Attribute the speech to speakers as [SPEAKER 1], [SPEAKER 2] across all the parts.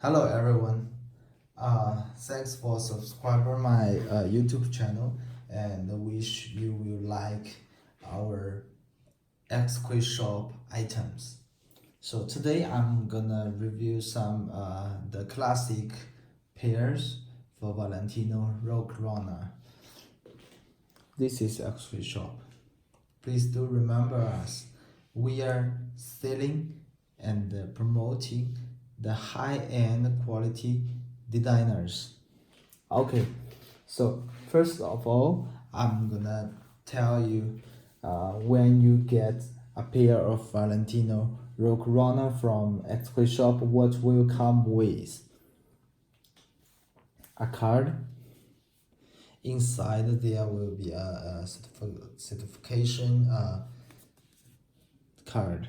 [SPEAKER 1] Hello everyone. Thanks for subscribing my YouTube channel and wish you will like our X-Quiz shop items. So today I'm gonna review some the classic pairs for Valentino Rockrunner. This is X-Quiz shop. Please do remember us. We are selling and promoting the high-end quality designers. Okay, so first of all, I'm gonna tell you when you get a pair of Valentino Rockrunner from X-Quiz shop, what will come with? A card. Inside there will be a certification card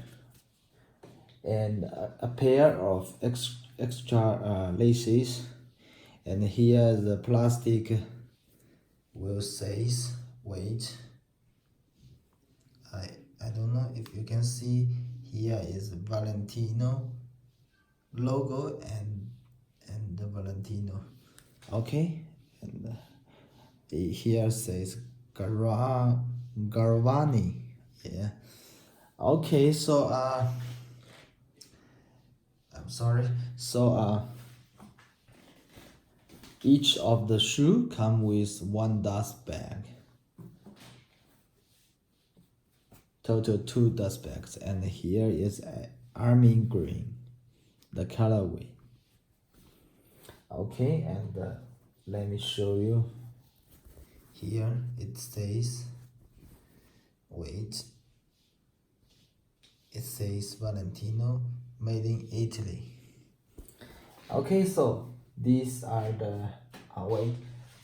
[SPEAKER 1] and a pair of extra laces, and here the plastic will says wait. I don't know if you can see, here is Valentino logo and the Valentino. Okay, and here says Garvani. Yeah. Okay, so I'm sorry. So each of the shoe come with one dust bag. Total 2 dust bags, and here is army green, the colorway. Okay, and let me show you. Here it says, wait, it says Valentino, made in Italy. Okay, so these are the wait.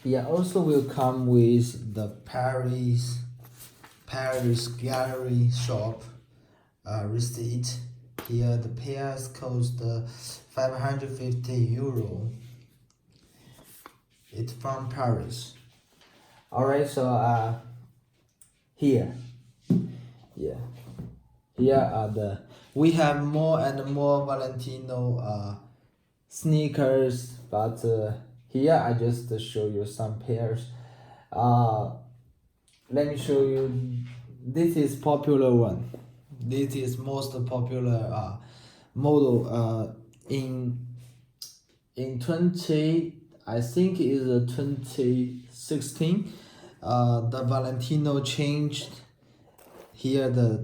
[SPEAKER 1] Here also will come with the Paris gallery shop receipt. Here the pairs cost 550 euro. It's from Paris. Alright, so here are we have more and more Valentino sneakers, but here I just show you some pairs. Let me show you. This is popular one. This is most popular model in 20, I think is 2016. The Valentino changed here the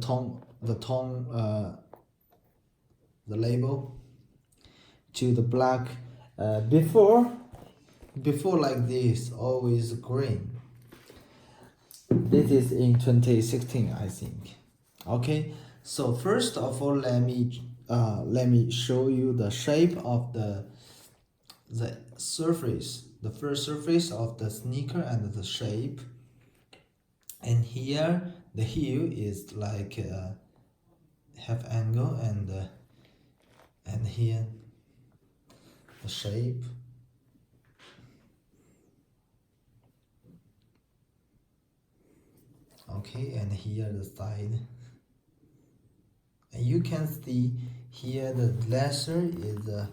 [SPEAKER 1] label to the black. Before like this, always green. This is in 2016, I think. Okay, so first of all, let me show you the shape of the surface, the first surface of the sneaker and the shape. And here the heel is like half angle, and here the shape. Okay, and here the side, and you can see here the leather is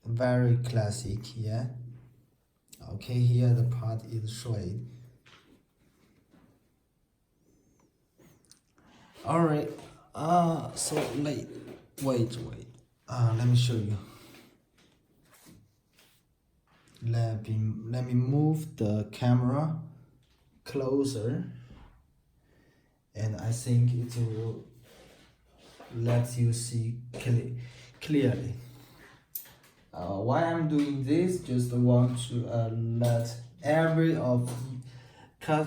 [SPEAKER 1] very classic. Yeah. Okay, here the part is suede. Alright, so wait, let me show you. Let me move the camera closer, and I think it will let you see clearly. Why I'm doing this, just want to let every of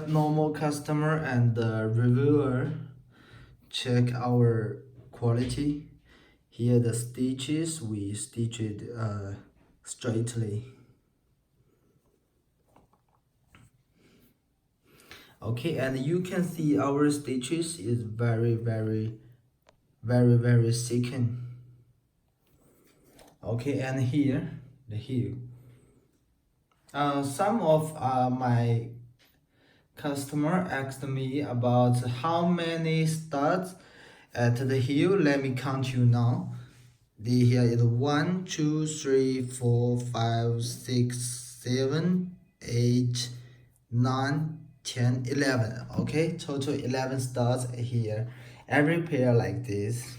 [SPEAKER 1] normal customer and reviewer check our quality. Here the stitches, we stitch it straightly. Okay, and you can see our stitches is very second. Okay, and here the heel. Some of my customer asked me about how many studs at the heel. Let me count you now. the here is 1 2 3 4 5 6 7 8 9 10 11. Okay, total 11 stars here, every pair like this.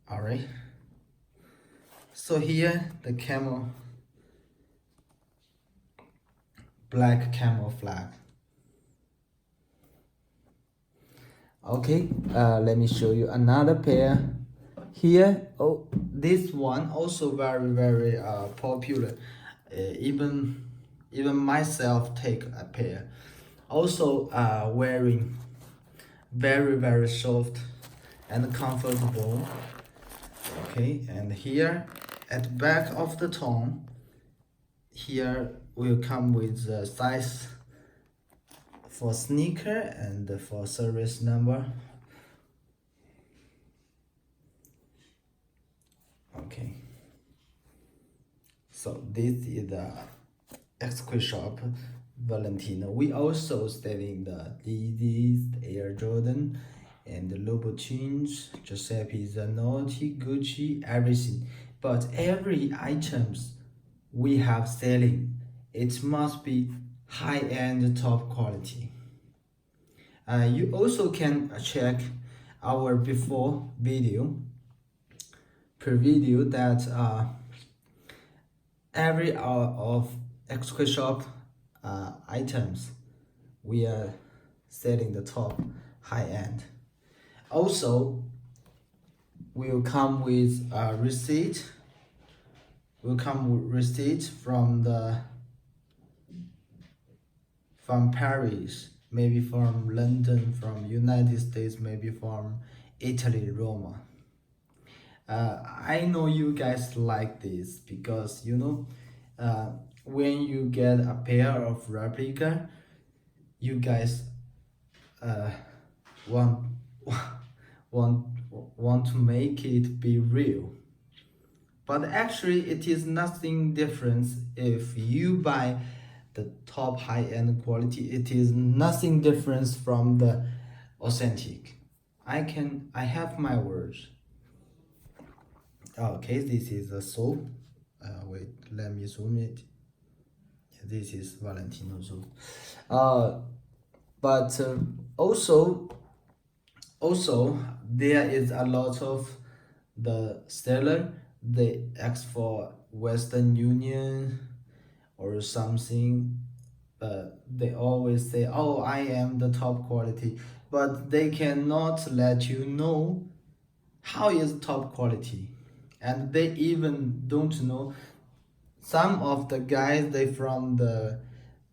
[SPEAKER 1] All right, so here the camel, black camel flag. Okay, let me show you another pair here. Oh, this one also very popular. Even myself take a pair. Also wearing very soft and comfortable. Okay, and here at the back of the tongue, here will come with the size for sneaker and for service number. Okay, so this is the exquisite shop Valentino. We also selling the Yeezys, Air Jordan, and the Louboutins, Giuseppe Zanotti, Gucci, everything. But every items we have selling, it must be high-end, top quality. You also can check our before video, per video, that every hour of exquisite shop items we are selling the top high end. Also will come with a receipt, will come with receipt from Paris, maybe from London, from United States, maybe from Italy, Roma. I know you guys like this because when you get a pair of replica, you guys uh, want want want to make it be real. But actually, it is nothing different if you buy the top high-end quality. It is nothing different from the authentic. I have my words. Okay, this is a soap. Wait, let me zoom it. This is Valentino soap. But also there is a lot of the seller, they ask for Western Union or something, but they always say, oh, I am the top quality, but they cannot let you know how is top quality. And they even don't know, some of the guys, they from the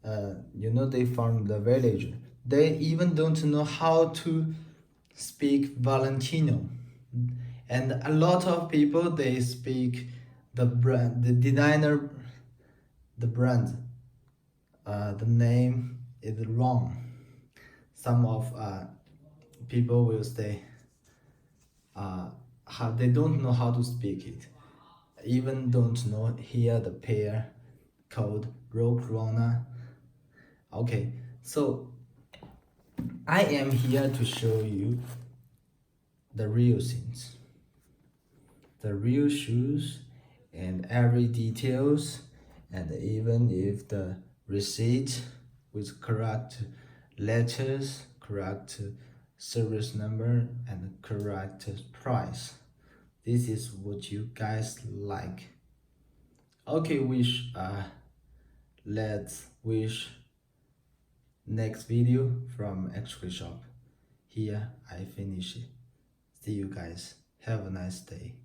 [SPEAKER 1] they from the village, they even don't know how to speak Valentino. And a lot of people, they speak the brand, the designer, the brand, the name is wrong. Some of people will say how they don't know how to speak it, even don't know here the pair called Rockrunner. Okay, so I am here to show you the real things, the real shoes, and every details, and even if the receipt with correct letters, correct service number, and correct price. This is what you guys like. Okay, let's wish next video from X-Ray Shop. Here I finish it. See you guys. Have a nice day.